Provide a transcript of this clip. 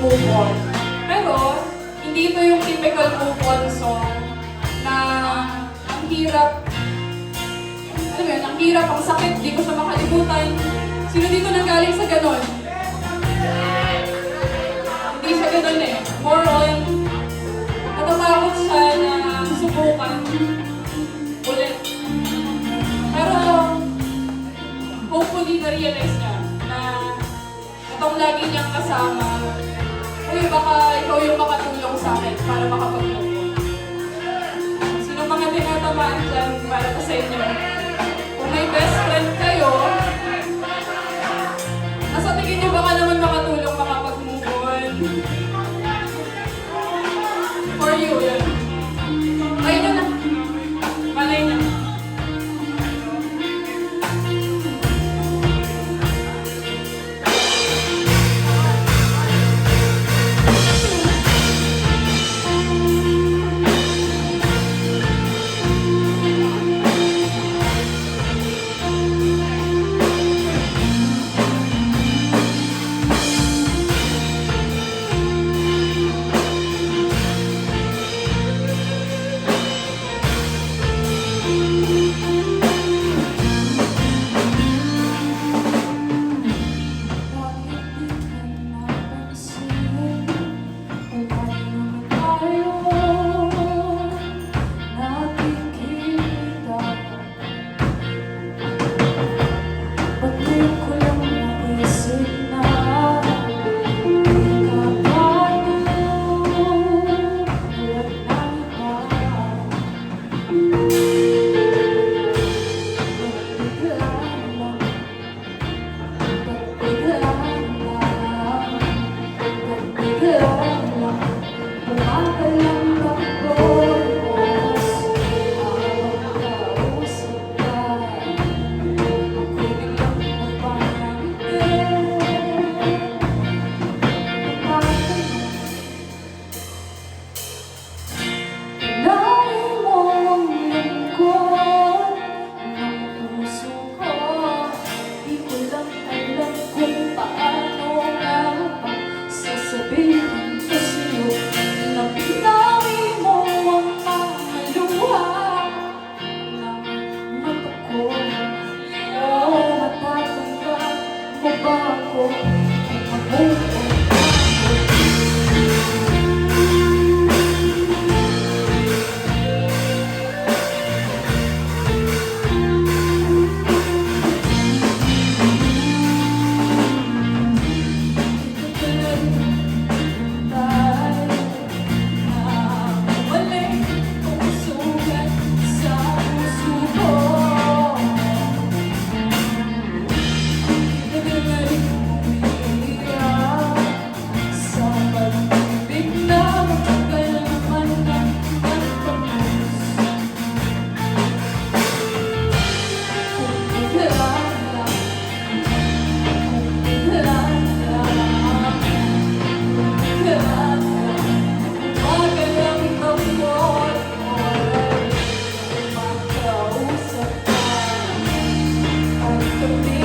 move on. Pero, hindi ito yung typical move on song na ang hirap, alam mo yun, ang hirap, ang sakit, di ko siya makalimutan. Sino dito nanggaling sa ganon? Hindi siya ganon eh. More on, natatakot siya na subukan ulit. Pero, hopefully na-realize niya na itong lagi niyang kasama, uy, baka ikaw yung makatulong sa akin para makapag-move on. Sino mga tinatamaan dyan para pa sa inyo? Kung may best friend kayo, nasa tingin niyo baka naman makatulong makapag-move on? For you, yun. Try nyo na. Malay na. Don't be